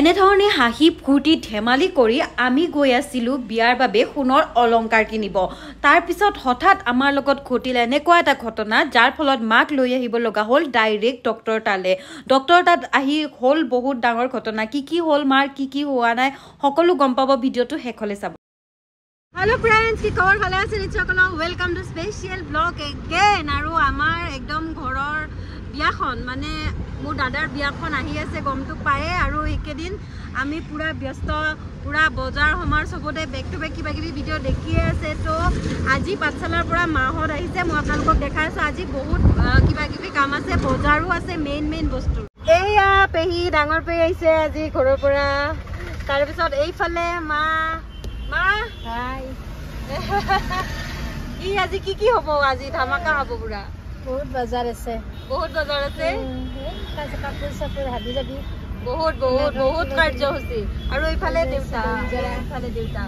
এনেধৰণে হাঁহি ফূৰ্তি ধেমালি কৰি আমি গৈ আছিলোঁ বিয়াৰ বাবে সোণৰ অলংকাৰ কিনিব। তাৰপিছত হঠাৎ আমাৰ লগত ঘটিল এনেকুৱা এটা ঘটনা যাৰ ফলত মাক লৈ আহিব লগা হ'ল ডাইৰেক্ট ডক্টৰ তালে। ডক্টৰ তাত আহি হ'ল বহুত ডাঙৰ ঘটনা। কি হ'ল মাৰ কি হোৱা নাই সকলো গম পাব ভিডিঅ'টো শেষলৈ চাব। হেল্ল' ফ্ৰেণ্ডছ, কি খবৰ? ভালে আছে নিশ্চয় সকলো। Welcome to special blog again. আৰু আমাৰ একদম ঘৰৰ বিয়াখন মানে মোৰ দাদাৰ বিয়াখন আহি আছে গমটো পায়ে। আৰু এইকেইদিন আমি পুৰা ব্যস্ত, পুৰা বজাৰ সমাৰ চবতে বেক টু বেক কিবা কিবি ভিডিঅ' দেখিয়ে আছে। তো আজি পাঠশালাৰ পৰা মাহঁত আহিছে, মই আপোনালোকক দেখাই আছোঁ। আজি বহুত কিবা কিবি কাম আছে, বজাৰো আছে, মেইন বস্তু। এয়া পেহী, ডাঙৰ পেহী আহিছে আজি ঘৰৰ পৰা। তাৰপিছত এইফালে মা হাই ই আজি কি হ'ব? আজি ধামাকা হ'ব পুৰা। বহুত বজাৰ আছে, কাপোৰ চাপোৰ হাবি যাবি, বহুত কাৰ্যসূচী। আৰু এইফালে দেউতা।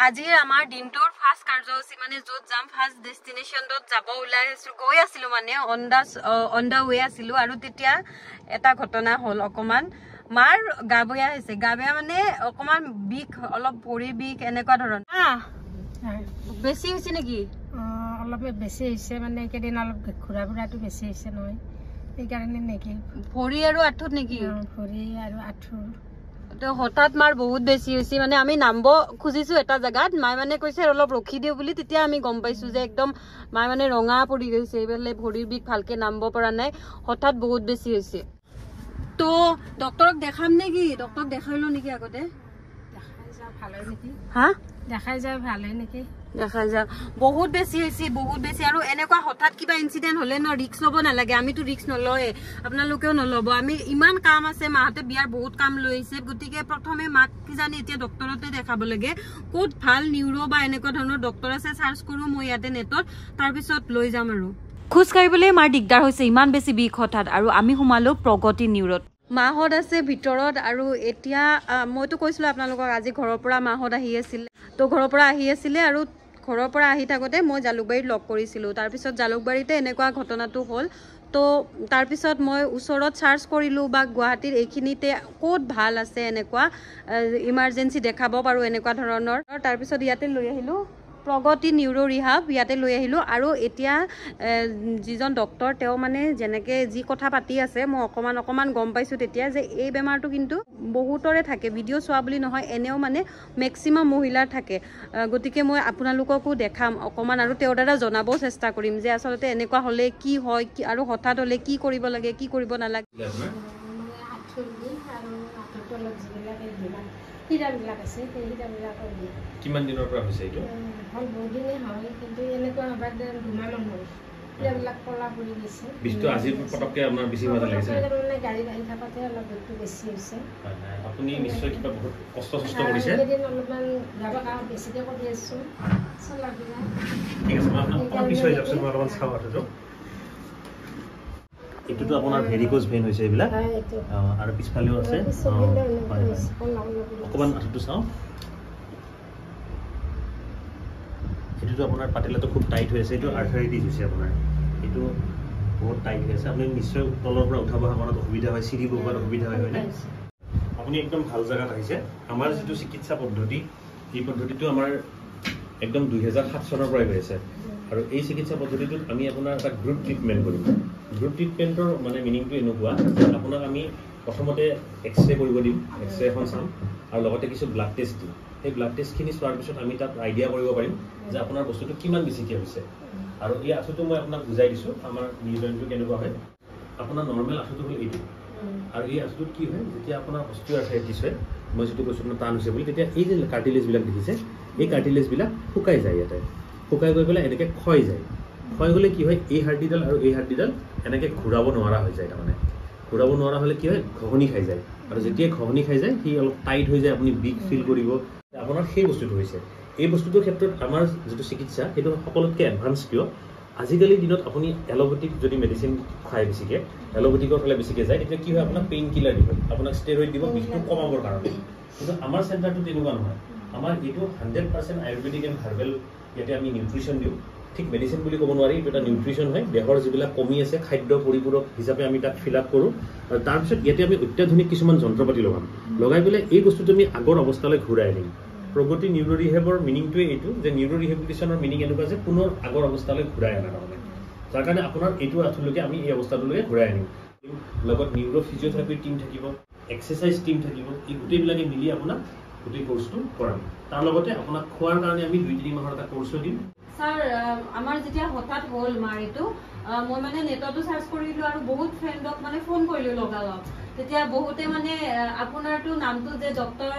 আজিৰ আমাৰ দিনটোৰ ফাৰ্ষ্ট কাৰ্যসূচী মানে য'ত যাম, ফাৰ্ষ্ট ডেষ্টিনেশ্যনত যাব গৈ আছিলো মানে অন দা ৱে আছিলো। আৰু তেতিয়া এটা ঘটনা হ'ল, অকমান মাৰ গা বেয়া হৈছে। গা বেয়া মানে অকমান বিষ, অলপ ভৰি বিষ এনেকুৱা ধৰণৰ। বেছি হৈছে নেকি? অলপ বেছি হৈছে মানে এইকেইদিন অলপ ঘূৰা ফুৰাটো বেছি হৈছে নহয়, সেইকাৰণে নেকি। ভৰি আৰু আঁঠুত নেকি? ভৰি আৰু আঁঠু। তো হঠাৎ মাৰ বহুত বেছি হৈছে মানে আমি নামিব খুজিছো এটা জেগাত, মায়ে মানে কৈছে অলপ ৰখি দিও বুলি। তেতিয়া আমি গম পাইছো যে একদম মায়ে মানে ৰঙা পৰি গৈছে, এইফালে ভৰিৰ বিষ, ভালকে নামিব পৰা নাই, হঠাৎ বহুত বেছি হৈছে। তো ডক্টৰক দেখাম নেকি? ডক্টৰক দেখাই লো নেকি আগতে? দেখাই যাও ভাল হয় নেকি? দেখাই যাও। বহুত বেছি হৈছে, বহুত বেছি। আৰু এনেকুৱা হঠাৎ কিবা ইনচিডেন্ট হলে ন ৰিস্ক ল'ব নালাগে। আমিতো ৰিস্ক নলয়ে, আপোনালোকেও নল'ব। আমি ইমান কাম আছে, মাহঁতে বিয়াৰ বহুত কাম লৈ আহিছে। গতিকে প্ৰথমে মাক কিজানি এতিয়া ডক্টৰতে দেখাব লাগে। ক'ত ভাল নিউৰো বা এনেকুৱা ধৰণৰ ডক্টৰ আছে চাৰ্চ কৰো মই ইয়াতে নেটত, তাৰপিছত লৈ যাম। আৰু খোজ কাঢ়িবলৈ মাৰ দিগদাৰ হৈছে, ইমান বেছি বিষ হঠাৎ। আৰু আমি সোমালো প্ৰগতি নিউৰত। মাহঁত আছে ভিতৰত। আৰু এতিয়া মইতো কৈছিলো আপোনালোকক আজি ঘৰৰ পৰা মাহঁত আহি আছিলে। তো ঘৰৰ পৰা আহি আছিলে আৰু ঘৰৰ পৰা আহি থাকোঁতে মই জালুকবাৰীত লগ কৰিছিলোঁ। তাৰপিছত জালুকবাৰীতে এনেকুৱা ঘটনাটো হ'ল। তো তাৰপিছত মই ওচৰত চাৰ্চ কৰিলোঁ বা গুৱাহাটীৰ এইখিনিতে ক'ত ভাল আছে এনেকুৱা ইমাৰ্জেঞ্চি দেখাব পাৰোঁ এনেকুৱা ধৰণৰ। তাৰপিছত ইয়াতে লৈ আহিলোঁ প্ৰগতি নিউৰো ৰিহাব, ইয়াতে লৈ আহিলোঁ। আৰু এতিয়া যিজন ডক্টৰ তেওঁ মানে যেনেকৈ যি কথা পাতি আছে মই অকণমান গম পাইছোঁ তেতিয়া যে এই বেমাৰটো কিন্তু বহুতৰে থাকে। ভিডিঅ' চোৱা বুলি নহয়, এনেও মানে মেক্সিমাম মহিলাৰ থাকে। গতিকে মই আপোনালোককো দেখাম অকণমান আৰু তেওঁৰ দ্বাৰা জনাব চেষ্টা কৰিম যে আচলতে এনেকুৱা হ'লে কি হয় আৰু হঠাৎ হ'লে কি কৰিব লাগে, কি কৰিব নালাগে। কিমান দিনৰ পৰা হৈছে এইটো? বহুত দিনেই হয়, কিন্তু এনেকুৱা হবাৰ 2 মাহ হ'ল। এইবিলাক কলা পৰি গৈছে। বিষটো আজি পটককে আপোনাৰ বেছি হোৱা লাগিছে মানে গাড়ীত আহি থাকোঁতে অলপ বিষটো বেছি হৈছে। আপুনি নিশ্চয় কিবা বহুত কষ্ট কৰিছে। এইকেইদিন অলপমান যাব কাৰণে বেছিকৈ কৰি আছোঁ। ঠিক আছে, অকণমান পিছুৱাই যাওকচোন, মই অলপমান চাওঁ আঠুটো। এইটোতো আপোনাৰ ভেৰিকোজ ভেইন হৈছে এইবিলাক, আৰু পিছফালেও আছে। অকণমান আঠুটো চাওঁ। এইটোতো আপোনাৰ পাতিলাটো খুব টাইট হৈ আছে, এইটো আৰ্থৰাইটিছ হৈছে আপোনাৰ। এইটো বহুত টাইট হৈ আছে। আপুনি নিশ্চয় তলৰ পৰা উঠাব সময়ত অসুবিধা হয়, চিৰি বগোৱাত অসুবিধা হয়, হয়নে? আপুনি একদম ভাল জেগাত আহিছে। আমাৰ যিটো চিকিৎসা পদ্ধতি, এই পদ্ধতিটো আমাৰ একদম 2007 চনৰ পৰাই হৈ আছে। আৰু এই চিকিৎসা পদ্ধতিটোত আমি আপোনাৰ এটা গ্ৰুপ ট্ৰিটমেণ্ট কৰিম। গ্ৰুপ ট্ৰিটমেণ্টৰ মানে মিনিংটো এনেকুৱা যে আপোনাক আমি প্ৰথমতে এক্সৰে কৰিব দিম, এক্সৰে এখন চাম, আৰু লগতে কিছু ব্লাড টেষ্ট দিম। সেই ব্লাড টেষ্টখিনি চোৱাৰ পিছত আমি তাত আইডিয়া কৰিব পাৰিম যে আপোনাৰ বস্তুটো কিমান বেছিকৈ হৈছে। আৰু এই আঁঠুটো মই আপোনাক বুজাই দিছোঁ আমাৰ নিউজনটো কেনেকুৱা হয়। আপোনাৰ নৰ্মেল আঁঠুটো হ'ল এইটো। আৰু এই আঁঠুটোত কি হয়, যেতিয়া আপোনাৰ অস্টিঅ'আৰ্থৰাইটিছ হয়, মই যিটো কৈছোঁ আপোনাৰ টান হৈছে বুলি, তেতিয়া এই যে কাৰ্টিলেজবিলাক দেখিছে, এই কাৰ্টিলেজবিলাক শুকাই যায়। ইয়াতে শুকাই গৈ পেলাই এনেকৈ ক্ষয় যায়। ক্ষয় গ'লে কি হয়, এই হাৰ্ডিডাল আৰু এই হাৰ্ডিডাল এনেকৈ ঘূৰাব নোৱাৰা হৈ যায়। তাৰমানে ঘূৰাব নোৱাৰা হ'লে কি হয়, ঘঁহনি খাই যায়। আৰু যেতিয়াই ঘঁহনি খাই যায় সি অলপ টাইট হৈ যায়, আপুনি বিষ ফিল কৰিব। আপোনাৰ সেই বস্তুটো হৈছে। এই বস্তুটোৰ ক্ষেত্ৰত আমাৰ যিটো চিকিৎসা সেইটো সকলোতকৈ এডভান্স। কিয় আজিকালিৰ দিনত আপুনি এল'পেথিক যদি মেডিচিন খায় বেছিকৈ, এল'পেথিকৰ ফালে বেছিকৈ যায়, তেতিয়া কি হয়, আপোনাক পেইন কিলাৰ দিব, আপোনাক ষ্টেৰইড দিব বিষটো কমাবৰ কাৰণে। কিন্তু আমাৰ চেণ্টাৰটো তেনেকুৱা নহয়। আমাৰ এইটো 100% আয়ুৰ্বেদিক এণ্ড হাৰ্বেল। ইয়াতে আমি নিউট্ৰিশ্যন দিওঁ, ঠিক মেডিচিন বুলি ক'ব নোৱাৰি, এইটো এটা নিউট্ৰিশ্যন হয়। দেহৰ যিবিলাক কমি আছে খাদ্য পৰিপূৰক হিচাপে আমি তাক ফিল আপ কৰোঁ আৰু তাৰপিছত ইয়াতে আমি অত্যাধুনিক কিছুমান যন্ত্ৰপাতি লগাই পেলাই এই বস্তুটো আমি আগৰ অৱস্থালৈ ঘূৰাই আনিম। প্ৰগতি নিউৰো ৰিহেবৰ মিনিংটোৱে এইটো যে নিউৰো ৰিহেবিলিটেশ্যনৰ মিনিং এনেকুৱা যে পুনৰ আগৰ অৱস্থালৈ ঘূৰাই আনা তাৰমানে, যাৰ কাৰণে আপোনাৰ এইটো আঁঠুলৈকে আমি এই অৱস্থাটোলৈকে ঘূৰাই আনিম। লগত নিউৰো ফিজিঅ'থেৰাপিৰ টিম থাকিব, এক্সাৰচাইজ টিম থাকিব, এই গোটেইবিলাকে মিলি আপোনাক গোটেই কোৰ্চটো কৰাম। তাৰ লগতে আপোনাক খোৱাৰ কাৰণে আমি 2-3 মাহৰ এটা কোৰ্চো দিম। স্যাৰ আমাৰ যেতিয়া হঠাৎ হ'ল মাৰ এইটো মই মানে নেটতো চাৰ্চ কৰিলোঁ আৰু বহুত ফ্ৰেণ্ডক মানে ফোন কৰিলোঁ লগালগ। তেতিয়া বহুতে মানে আপোনাৰতো নামটো যে ডক্টৰ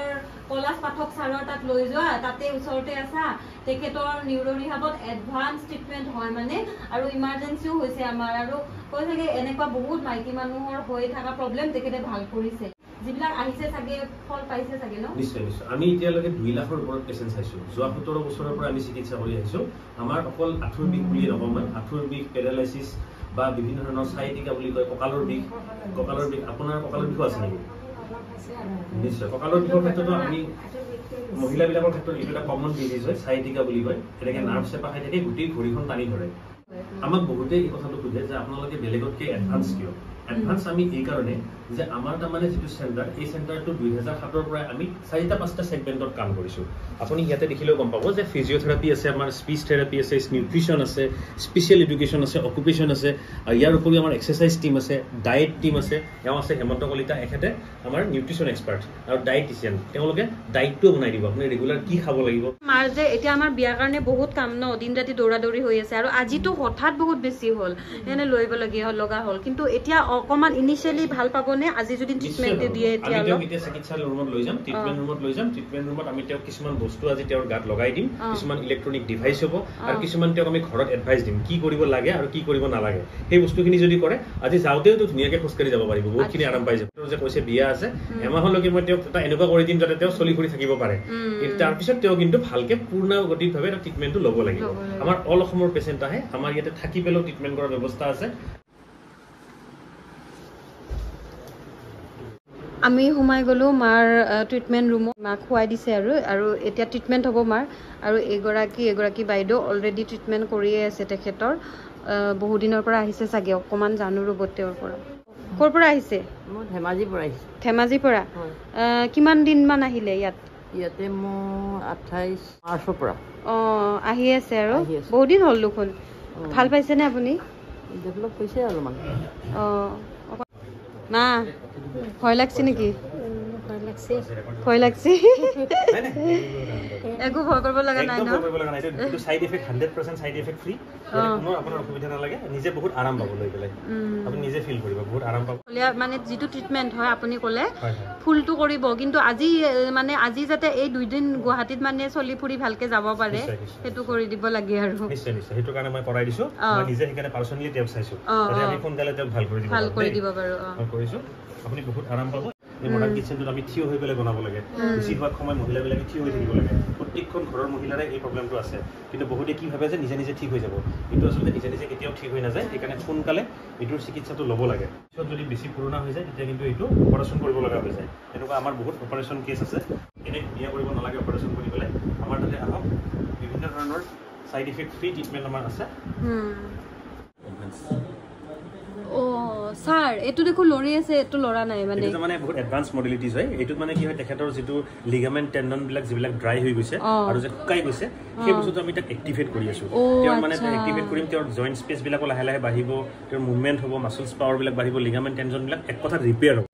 পলাশ পাঠক ছাৰৰ তাত লৈ যোৱা, তাতে ওচৰতে আছা, তেখেতৰ নিউৰো ৰিহাবত এডভান্স ট্ৰিটমেণ্ট হয় মানে আৰু ইমাৰ্জেঞ্চিও হৈছে আমাৰ, আৰু কৈ থাকে এনেকুৱা বহুত মাইকী মানুহৰ হৈ থকা প্ৰব্লেম তেখেতে ভাল কৰিছে। যিবিলাক আহিছে চাগে ফল পাইছে চাগে ন? নিশ্চয় নিশ্চয়। আমি এতিয়ালৈকে 2 লাখৰ ওপৰত পেচেণ্ট চাইছোঁ। যোৱা 17 বছৰৰ পৰা আমি চিকিৎসা কৰি আহিছোঁ। আমাৰ অকল আঁঠুৰ বিষ বুলিয়ে নকওঁ, আঁঠুৰ বিষ, পেৰালাইচিছ বা বিভিন্ন ধৰণৰ চাইটিকা বুলি কয়, কঁকালৰ বিষ। আপোনাৰ কঁকালৰ বিষো আছে নেকি? নিশ্চয়। কঁকালৰ বিষৰ ক্ষেত্ৰতো আমি মহিলাবিলাকৰ ক্ষেত্ৰত এইটো এটা কমন ডিজিজ হয়, চাইটিকা বুলি কয়। এনেকৈ নাৰ্ভ চেপা খাই থাকে, গোটেই ভৰিখন টানি ধৰে। আমাক বহুতেই এই কথাটো সোধে যে আপোনালোকে বেলেগতকৈ এডভান্স কিয়? এডভান্স আমি এই কাৰণে যে আমাৰ তাৰমানে যিটো চেণ্টাৰ, এই চেণ্টাৰটো 2007-ৰ পৰা আমি 4-5টা ছেগমেণ্টত কাম কৰিছোঁ। আপুনি ইয়াতে দেখিলেও গম পাব যে ফিজিঅ'থেৰাপি আছে, আমাৰ স্পীচ থেৰাপি আছে, নিউট্ৰিশ্যন আছে, স্পেচিয়েল এডুকেশ্যন আছে, অকুপেশ্যন আছে, আৰু ইয়াৰ উপৰিও আমাৰ এক্সাৰচাইজ টিম আছে, ডায়েট টিম আছে। এওঁ আছে হেমন্ত কলিতা, এখেতে আমাৰ নিউট্ৰিশ্যন এক্সপাৰ্ট আৰু ডায়েটিচিয়ান। তেওঁলোকে ডায়েটটোও বনাই দিব, আপুনি ৰেগুলাৰ কি খাব লাগিব। মাৰ যে এতিয়া আমাৰ বিয়াৰ কাৰণে বহুত কাম ন, দিন ৰাতি দৌৰা দৌৰি হৈ আছে, আৰু আজিতো হঠাৎ বহুত বেছি হ'ল, এনে লৈ লগা হ'ল। কিন্তু এতিয়া অকমান ইনিচিয়েলি ভাল পাবনে আজি যদি ট্ৰিটমেণ্টটো দিয়ে? এতিয়া এতিয়া চিকিৎসা ৰুমত লৈ যাম, ট্ৰিটমেণ্ট ৰুমত আমি তেওঁক কিছুমান বস্তু আজি তেওঁৰ গাত লগাই দিম, কিছুমান ইলেক্ট্ৰনিক ডিভাইচ হ'ব, আৰু কিছুমান তেওঁক আমি ঘৰত এডভাইচ দিম কি কৰিব লাগে আৰু কি কৰিব নালাগে। সেই বস্তুখিনি যদি কৰে আজি যাওঁতেওতো ধুনীয়াকৈ খোজকাঢ়ি যাব পাৰিব, বহুতখিনি আৰাম পাই যাব। যে কৈছে বিয়া আছে, এমাহলৈকে মই তেওঁক এটা এনেকুৱা কৰি দিম যাতে তেওঁ চলি ফুৰি থাকিব পাৰে। তাৰপিছত তেওঁ কিন্তু ভালকে পূৰ্ণগতিভাৱে ট্ৰিটমেণ্টটো ল'ব লাগিব। আমাৰ অল অসমৰ পেচেণ্ট আহে, আমাৰ ইয়াতে থাকি পেলাইও ট্ৰিটমেণ্ট কৰাৰ ব্যৱস্থা আছে। আমি সোমাই গ'লোঁ মাৰ ট্ৰিটমেণ্ট ৰুমত, মাক খুৱাই দিছে আৰু এতিয়া ট্ৰিটমেণ্ট হ'ব মাৰ। আৰু এগৰাকী বাইদেউ অলৰেডি ট্ৰিটমেণ্ট কৰিয়ে আছে তেখেতৰ, বহু দিনৰ পৰা আহিছে চাগে, অকণমান জানো ৰ'ব তেওঁৰ পৰা। ক'ৰ পৰা আহিছে? মই ধেমাজিৰ পৰা আহিছোঁ। ধেমাজিৰ পৰা? কিমান দিনমান আহিলে ইয়াত? ইয়াতে মই 28 মাৰ্চৰ পৰা। অঁ, আহি আছে আৰু বহুত দিন হ'ল দেখোন। ভাল পাইছেনে আপুনি? ডেভেলপ হৈছে অলপমান। অঁ, মা ভয় লাগছে নেকি? ভয় লাগছে? একো ভয় কৰিব লগা নাই ন? Side effect 100% side effect free, কোনো আপোনাৰ অসুবিধা নালাগে, নিজে বহুত আৰাম পাব লৈ পেলাই, আপুনি নিজে ফিল কৰিব বহুত আৰাম পাব। মানে যিটো ট্ৰিটমেণ্ট হয় আপুনি ক'লে ফুলটো কৰিব, কিন্তু আজি যাতে এই 2 দিন গুৱাহাটীত মানে চলি ফুৰি ভালকে যাব পাৰে সেইটো কৰি দিব লাগে আৰু। নিশ্চয় নিশ্চয়, সেইটো কাৰণে মই কৰাই দিছোঁ। মই নিজে সেইকাৰণে পাৰ্চনেলি তেওঁক চাইছোঁ, যাতে আমি সোনকালে তেওঁক ভাল কৰি দিব পাৰোঁ। মই কৰিছোঁ, আপুনি বহুত আৰাম পাব। এই মডাৰ্ণ কিটচেনটোত আমি থিয় হৈ পেলাই বনাব লাগে, বেছিভাগ সময় মহিলাবিলাকে থিয় হৈ থাকিব লাগে। প্ৰত্যেকখন ঘৰৰ মহিলাৰে এই প্ৰব্লেমটো আছে, কিন্তু বহুতে কি ভাবে যে নিজে নিজে ঠিক হৈ যাব, কিন্তু আচলতে নিজে নিজে কেতিয়াও ঠিক হৈ নাযায়। সেইকাৰণে সোনকালে এইটোৰ চিকিৎসাটো ল'ব লাগে। পিছত যদি বেছি পুৰণা হৈ যায় তেতিয়া কিন্তু এইটো অপাৰেশ্যন কৰিব লগা হৈ যায়। এনেকুৱা আমাৰ বহুত অপাৰেশ্যন কেছ আছে। এনেই বিয়া কৰিব নালাগে অপাৰেশ্যন কৰি পেলাই, আমাৰ তাতে আহক, বিভিন্ন ধৰণৰ ছাইড ইফেক্ট ফ্ৰী ট্ৰিটমেণ্ট আমাৰ আছে। স্যাৰ এইটো দেখো লৰি আছে, এইটো লৰা নাই মানে? এইটো মানে বহুত এডভান্স মডেলিটিজ হয়। এইটোত মানে কি হয়, তেখেতৰ যিটো লিগামেণ্ট টেণ্ডনবিলাক যিবিলাক ড্ৰাই হৈ গৈছে আৰু যে শুকাই গৈছে, সেই বস্তুটো আমি তাক এক্টিভেট কৰি আছোঁ। তেওঁৰ মানে এক্টিভেট কৰিম, তেওঁৰ জইণ্ট স্পেচবিলাকো লাহে লাহে বাঢ়িব, তেওঁৰ মুভমেণ্ট হ'ব, মাছলছ পাৱাৰবিলাক বাঢ়িব, লিগামেণ্ট টেণ্ডনবিলাক এক কথাত ৰিপেয়াৰ হ'ব।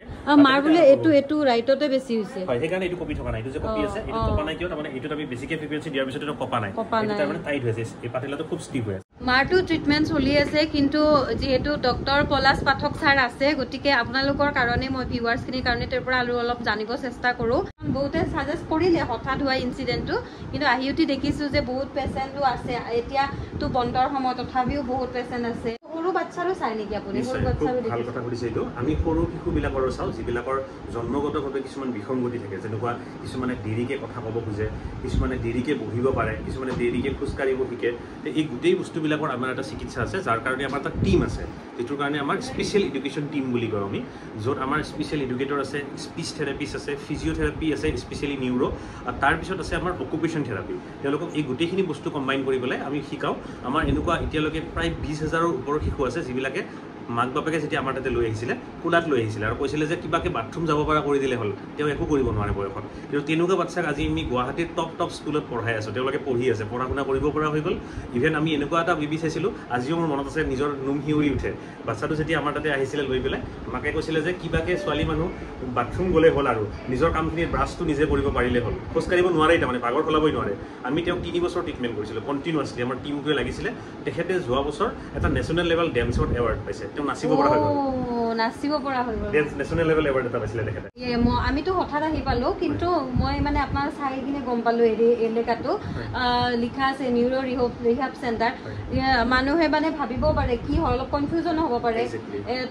মাৰ বোলে এইটো ৰাইটতে বেছি হৈছে। হয়, সেইকাৰণে এইটো কপি থকা নাই। এইটো যে কপি আছে, এইটো কপা নাই কিয়? তাৰমানে এইটোত আমি বেছিকে ফ্ৰিকুৱেঞ্চি দিয়াৰ পিছত এইটো কপা নাই, এইটো তাৰমানে টাইট হৈ আছে, এই পাতিলাটো খুব ষ্টিফ হৈ আছে। মাৰটো ট্ৰিটমেণ্ট চলি আছে, কিন্তু যিহেতু ডক্টৰ পলাশ পাঠক ছাৰ আছে, গতিকে আপোনালোকৰ কাৰণে মই ভিউৱাৰ্ছখিনিৰ কাৰণে তেওঁৰ পৰা আৰু অলপ জানিব চেষ্টা কৰোঁ। বহুতে ছাজেষ্ট কৰিলে হঠাৎ হোৱা ইনচিডেণ্টটো, কিন্তু আহি উঠি দেখিছোঁ যে বহুত পেচেণ্টো আছে। এতিয়াতো বন্ধৰ সময়, তথাপিও বহুত পেচেণ্ট আছে। সৰু বাচ্চাৰো চাই নেকি আপুনি সৰু খুব বাচ্চাৰো ভাল কথা সুধিছে এইটো আমি সৰু শিশুবিলাকৰ চাওঁ যিবিলাকৰ জন্মগতভাৱে কিছুমান বিসংগতি থাকে যেনেকুৱা কিছুমানে দেৰিকে কথা ক'ব খোজে কিছুমানে দেৰিকে বহিব পাৰে কিছুমানে দেৰিকে খোজকাঢ়িব শিকে এই গোটেই বস্তুবিলাকৰ আমাৰ এটা চিকিৎসা আছে যাৰ কাৰণে আমাৰ এটা টিম আছে যিটোৰ কাৰণে আমাৰ স্পেচিয়েল এডুকেশ্যন টিম বুলি কওঁ আমি য'ত আমাৰ স্পেচিয়েল এডুকেটৰ আছে স্পীচ থেৰাপিষ্ট আছে ফিজিঅ'থেৰাপি আছে স্পেচিয়েলি নিউৰো আৰু তাৰপিছত আছে আমাৰ অকুপেশ্যন থেৰাপি তেওঁলোকক এই গোটেইখিনি বস্তু কম্বাইন কৰি পেলাই আমি শিকাওঁ আমাৰ এনেকুৱা এতিয়ালৈকে প্ৰায় 20,000ৰ ওপৰৰ শিশু আছে যিবিলাকে মাক বাপেকে যেতিয়া আমাৰ তাতে লৈ আহিছিলে কোলাত লৈ আহিছিলে আৰু কৈছিলে যে কিবাকে বাথৰুম যাব পৰা কৰি দিলে হ'ল তেওঁ একো কৰিব নোৱাৰে বয়সত কিন্তু তেনেকুৱা বাচ্চাক আজি আমি গুৱাহাটীৰ টপ স্কুলত পঢ়াই আছোঁ তেওঁলোকে পঢ়ি আছে পঢ়া শুনা কৰিব পৰা হৈ গ'ল ইভেন আমি এনেকুৱা এটা বেবী চাইছিলোঁ আজিও মোৰ মনত আছে নিজৰ নোম শিউৰি উঠে বাচ্চাটো যেতিয়া আমাৰ তাতে আহিছিলে লৈ পেলাই মাকে কৈছিলে যে কিবাকে ছোৱালী মানুহ বাথৰুম গ'লে হ'ল আৰু নিজৰ কামখিনি ব্ৰাছটো নিজে কৰিব পাৰিলে হ'ল খোজকাঢ়িব নোৱাৰে তাৰমানে ভাগৰ সলাবই নোৱাৰে আমি তেওঁক 3 বছৰ ট্ৰিটমেণ্ট কৰিছিলোঁ কণ্টিনিউৱাছলি আমাৰ টিমটোৱে লাগিছিলে তেখেতে যোৱা বছৰ এটা নেশ্যনেল লেভেল ডেন্সৰ এৱাৰ্ড পাইছে নাচিব পৰা হৈ গ'ল নেশ্যনেল লেভেল এৱাৰ্ড এটা পাইছিলে তেখেতে আমিতো হঠাৎ আহি পালো কিন্তু মই মানে আপোনাৰ চাই কিনে গম পালো এলেকাটো লিখা আছে নিউৰো ৰিহাব চেণ্টাৰ মানুহে মানে ভাবিব পাৰে কি হয় অলপ কনফিউজন হ'ব পাৰে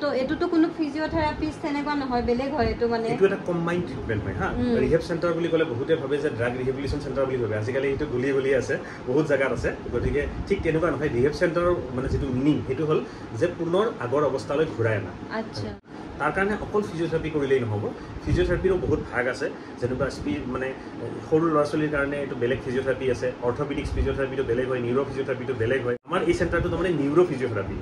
তো এইটোতো কোনো ফিজিঅ'থেৰাপিষ্ট তেনেকুৱা নহয় বেলেগ হয় এইটো মানে এইটো এটা কম্বাইণ্ড ট্ৰিটমেণ্ট হয় হা ৰিহেব চেণ্টাৰ বুলি ক'লে বহুতে ভাবে যে ড্ৰাগ ৰিহেবিলিটেশ্যন চেণ্টাৰ বুলি ভাবে আজিকালি এইটো গলি আছে বহুত জেগাত আছে গতিকে ঠিক তেনেকুৱা নহয় ৰিহেব চেণ্টাৰৰ মানে যিটো মিনিং সেইটো হ'ল যে পুনৰ আগৰ অৱস্থালৈ ঘূৰাই অনা আচ্ছা তাৰ কাৰণে অকল ফিজিঅ'থেৰাপি কৰিলেই নহ'ব ফিজিঅ'থেৰাপিৰো বহুত ভাগ আছে যেনেকুৱা মানে সৰু ল'ৰা ছোৱালীৰ কাৰণে এইটো বেলেগ ফিজিঅ'থেৰাপি আছে অৰ্থপেডিক্স ফিজিঅ'থেৰাপিটো বেলেগ হয় নিউৰো ফিজিঅ'থেৰাপিটো বেলেগ হয় আমাৰ এই চেণ্টাৰটো তাৰমানে নিউৰো ফিজিঅ'থেৰাপি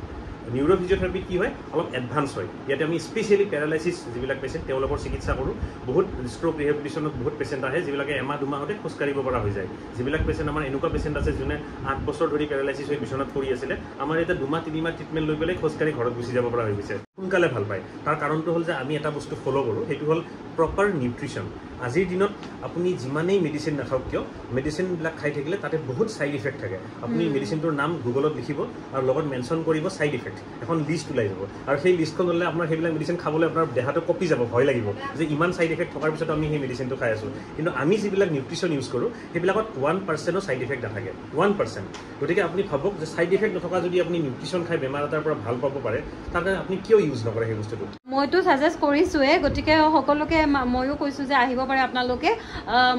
নিউৰো ফিজিঅ'থেৰাপি কি হয় অলপ এডভান্স হয় ইয়াতে আমি স্পেচিয়েলি পেৰালাইচিছ যিবিলাক পেচেণ্ট তেওঁলোকৰ চিকিৎসা কৰোঁ বহুত ষ্ট্ৰ'ক ৰিহেবিলিটেশ্যনত বহুত পেচেণ্ট আহে যিবিলাকে এমাহ দুমাহতে খোজকাঢ়িব পৰা হৈ যায় যিবিলাক পেচেণ্ট আমাৰ এনেকুৱা পেচেণ্ট আছে যোনে 8 বছৰ ধৰি পেৰালাইচিছ হৈ বিচনাত পৰি আছিলে আমাৰ এতিয়া 2 মাহ 3 মাহ ট্ৰিটমেণ্ট লৈ পেলাই খোজকাঢ়ি ঘৰত গুচি যাব পৰা হৈ গৈছে সোনকালে ভাল পায় তাৰ কাৰণটো হ'ল যে আমি এটা বস্তু ফ'ল' কৰোঁ সেইটো হ'ল প্ৰপাৰ নিউট্ৰিশ্যন আজিৰ দিনত আপুনি যিমানেই মেডিচিন নাখাওক কিয় মেডিচিনবিলাক খাই থাকিলে তাতে বহুত ছাইড ইফেক্ট থাকে আপুনি মেডিচিনটোৰ নাম গুগলত লিখিব আৰু লগত মেনশ্যন কৰিব ছাইড ইফেক্ট এখন লিষ্ট ওলাই যাব আৰু সেই লিষ্টখন হ'লে আপোনাৰ সেইবিলাক মেডিচিন খাবলৈ আপোনাৰ দেহাটো কঁপি যাব ভয় লাগিব যে ইমান ছাইড ইফেক্ট থকাৰ পিছত আমি সেই মেডিচিনটো খাই আছোঁ কিন্তু আমি যিবিলাক নিউট্ৰিশ্যন ইউজ কৰোঁ সেইবিলাকত 1%ও ছাইড ইফেক্ট নাথাকে 1% গতিকে আপুনি ভাবক যে ছাইড ইফেক্ট নথকা যদি আপুনি নিউট্ৰিশ্যন খাই বেমাৰ এটাৰ পৰা ভাল পাব পাৰে তাৰ কাৰণে আপুনি কিয় ইউজ নকৰে সেই বস্তুটো মইতো ছাজেষ্ট কৰিছোঁৱে গতিকে সকলোকে ময়ো কৈছোঁ যে আহিব পাৰে আপোনালোকে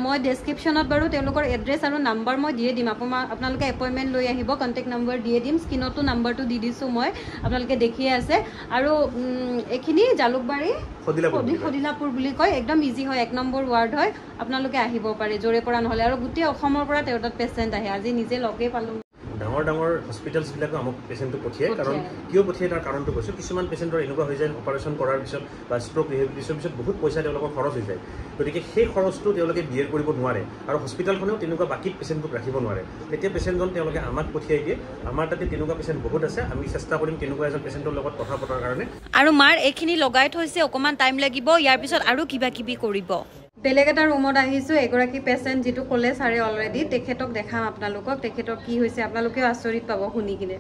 মই ডেছক্ৰিপশ্যনত বাৰু তেওঁলোকৰ এড্ৰেছ আৰু নাম্বাৰ মই দিয়ে দিম আপোনালোকে এপইণ্টমেণ্ট লৈ আহিব কণ্টেক্ট নম্বৰ দিয়ে দিম স্ক্ৰীণতো নাম্বাৰটো দি দিছোঁ মই আপোনালোকে দেখিয়ে আছে আৰু এইখিনি জালুকবাৰী সদিলাপুৰ বুলি কয় একদম ইজি হয় 1 নম্বৰ ৱাৰ্ড হয় আপোনালোকে আহিব পাৰে জোৰে পৰা নহ'লে আৰু গোটেই অসমৰ পৰা তেওঁৰ তাত পেচেণ্ট আহে আজি নিজে লগেই পালোঁ ডাঙৰ হস্পিটেলছবিলাকে আমাক পেচেণ্টটো পঠিয়ায় কাৰণ কিয় পঠিয়ায় তাৰ কাৰণটো কৈছোঁ কিছুমান পেচেণ্টৰ এনেকুৱা হৈ যায় অপাৰেশ্যন কৰাৰ পিছত বা ষ্ট্ৰ'ক ৰিহেবিলিটেশ্যনৰ পিছত বহুত পইচা তেওঁলোকৰ খৰচ হৈ যায় গতিকে সেই খৰচটো তেওঁলোকে বিয়েৰ কৰিব নোৱাৰে আৰু হস্পিটেলখনেও তেনেকুৱা বাকী পেচেণ্টটোক ৰাখিব নোৱাৰে তেতিয়া পেচেণ্টজন তেওঁলোকে আমাক পঠিয়াই দিয়ে আমাৰ তাতে তেনেকুৱা পেচেণ্ট বহুত আছে আমি চেষ্টা কৰিম তেনেকুৱা এজন পেচেণ্টৰ লগত কথা পতাৰ কাৰণে আৰু মাৰ এইখিনি লগাই থৈছে অকণমান টাইম লাগিব ইয়াৰ পিছত আৰু কিবা কিবি কৰিব বেলেগ এটা ৰুমত আহিছোঁ এগৰাকী পেচেণ্ট যিটো ক'লে ছাৰে অলৰেডি তেখেতক দেখাম আপোনালোকক তেখেতৰ কি হৈছে আপোনালোকেও আচৰিত পাব শুনি কিনে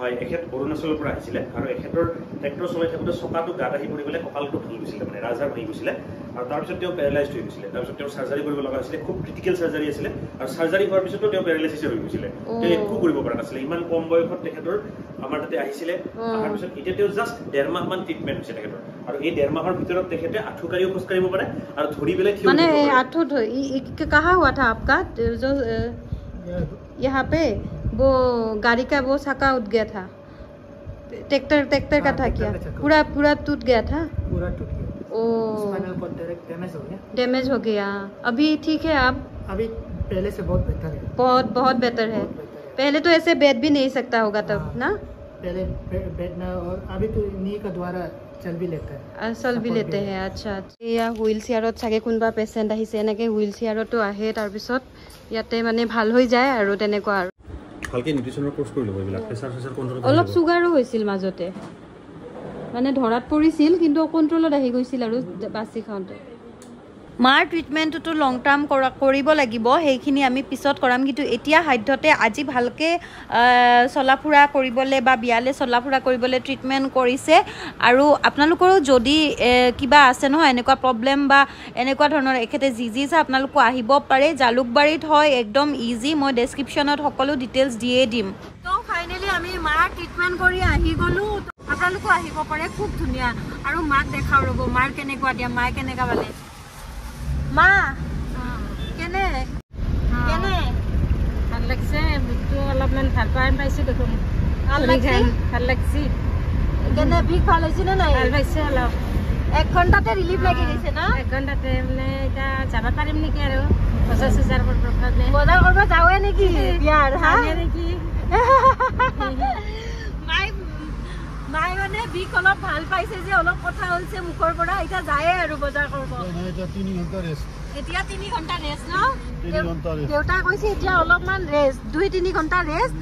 হয় এখেত অৰুণাচলৰ পৰা আহিছিলে আৰু এখেতৰ ট্ৰেক্টৰ চলাই থাকোঁতে চকাটো গাত আহি পৰি পেলাই কঁকালটো ভাঙি গৈছিলে মানে ৰাজহাড় ভাঙি গৈছিলে আৰু তাৰপিছত তেওঁ পেৰালাইজড হৈ গৈছিলে তাৰপিছত তেওঁৰ চাৰ্জাৰী কৰিব লগা হৈছিলে খুব ক্ৰিটিকেল চাৰ্জাৰী আছিলে আৰু চাৰ্জাৰী হোৱাৰ পিছতো তেওঁ পেৰালাইচিছ হৈ গৈছিলে তেওঁ একো কৰিব পৰা নাছিলে ইমান কম বয়সত তেখেতৰ আমাৰ তাতে আহিছিলে অহাৰ পিছত এতিয়া তেওঁ জাষ্ট 1.5 মাহমান ট্ৰিটমেণ্ট হৈছে তেখেতৰ আৰু এই 1.5 মাহৰ ভিতৰত তেখেতে আঁঠুকাৰিও খোজকাঢ়িব পাৰে আৰু ধৰি পেলাই মানে আঁঠু कहाँ हुआ था आपका जो यहाँ पे वो गाड़ी का वो चक्का उठ गया था ट्रैक्टर का था क्या पूरा टूट गया था पूरा टूट गया ओ स्पाइनल कॉर्ड डायरेक्ट डैमेज हो गया अभी ठीक है आप अभी पहले से बहुत बेहतर है बहुत बेहतर है पहले तो ऐसे बैठ भी नहीं सकता होगा तब ना पहले बैठना और अभी तो नी का द्वारा चल भी लेते हैं अच्छा या হুইল চেয়াৰত চাগে কোনবা পেচেণ্ট আহিছে এনেকৈ হুইল চেয়াৰতো আহে তাৰপিছত ইয়াতে মানে ভাল হৈ যায় আৰু তেনেকুৱা আৰু ভালকে নিউট্ৰিশ্যনৰ কোৰ্স কৰি ল'ব এইবিলাক প্ৰেছাৰ কণ্ট্ৰল অলপ চুগাৰো হৈছিল মাজতে মানে ধৰাত পৰিছিল কিন্তু কণ্ট্ৰলত আহি গৈছিল আৰু বাছি খাওঁতে মাৰ ট্ৰিটমেণ্টটো লং টাৰ্ম কৰিব লাগিব সেইখিনি আমি পিছত কৰাম কিন্তু এতিয়া সাধ্যতে আজি ভালকে চলাফুৰা কৰিবলৈ বা বিয়ালে চলাফুৰা কৰিবলৈ ট্ৰিটমেণ্ট কৰিছে আৰু আপোনালোকৰো যদি কিবা আছে নহয় এনেকুৱা প্ৰব্লেম বা এনেকুৱা ধৰণৰ এখেতে যি আছে আপোনালোকো আহিব পাৰে জালুকবাৰীত হয় একদম ইজি মই ডেছক্ৰিপশ্যনত সকলো ডিটেইলছ দিয়ে দিম তো ফাইনেলি আমি মাৰ ট্ৰিটমেণ্ট কৰি আহি গ'লো আপোনালোকো আহিব পাৰে খুব ধুনীয়া আৰু মাক দেখাও ৰ'ব মাৰ কেনেকুৱা দিয়া মায়ে কেনেকুৱা পালে মা কেনে কেনে ভাল লাগছে বুকটো অলপমান ভাল পাইছোঁ দেখোন ভাল লাগছে কেনে বিষ ভাল হৈছে নে নাই ভাল পাইছে অলপ 1 ঘণ্টাতে ৰিলিফ লাগি গৈছে ন 1 ঘণ্টাতে মানে এতিয়া যাব পাৰিম নেকি আৰু বজাৰ চজাৰ কৰিব বজাৰ কৰিব যাওঁৱে নেকি বিয়াৰ হা নেকি মাই মানে বিষ অলপ ভাল পাইছে যে অলপ কথা হৈছে মুখৰ পৰা এতিয়া যায়ে আৰু বজাৰ কৰিব এতিয়া 3 ঘণ্টা ৰেষ্ট ন দেউতা কৈছে এতিয়া অলপমান ৰেষ্ট 2-3 ঘণ্টা ৰেষ্ট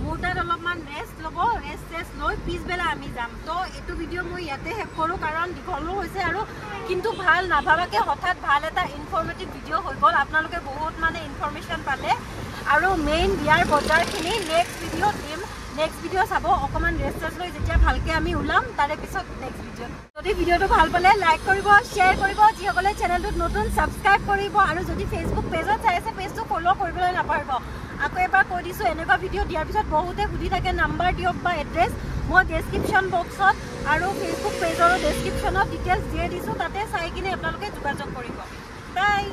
মোৰ তাত অলপমান ৰেষ্ট ল'ব ৰেষ্ট লৈ পিছবেলা আমি যাম তো এইটো ভিডিঅ' মই ইয়াতে শেষ কৰোঁ কাৰণ দীঘলো হৈছে আৰু কিন্তু ভাল নাভাবাকৈ হঠাৎ ভাল এটা ইনফৰ্মেটিভ ভিডিঅ' হৈ গ'ল আপোনালোকে বহুত মানে ইনফৰ্মেশ্যন পালে আৰু মেইন বিয়াৰ বজাৰখিনি নেক্সট ভিডিঅ' দিম নেক্সট ভিডিঅ' চাব অকণমান ৰেষ্ট লৈ যেতিয়া ভালকৈ আমি ওলাম তাৰে পিছত নেক্সট ভিডিঅ' যদি ভিডিঅ'টো ভাল পালে লাইক কৰিব শ্বেয়াৰ কৰিব যিসকলে চেনেলটোত নতুন ছাবস্ক্ৰাইব কৰিব আৰু যদি ফেচবুক পেজত চাই আছে পেজটো ফ'ল' কৰিবলৈ নাপাহৰিব আকৌ এবাৰ কৈ দিছোঁ এনেকুৱা ভিডিঅ' দিয়াৰ পিছত বহুতে সুধি থাকে নাম্বাৰ দিয়ক বা এড্ৰেছ মই ডেছক্ৰিপশ্যন বক্সত আৰু ফেচবুক পেজৰো ডেছক্ৰিপশ্যনত ডিটেইলছ দিয়ে দিছোঁ তাতে চাই কিনে আপোনালোকে যোগাযোগ কৰিব বাই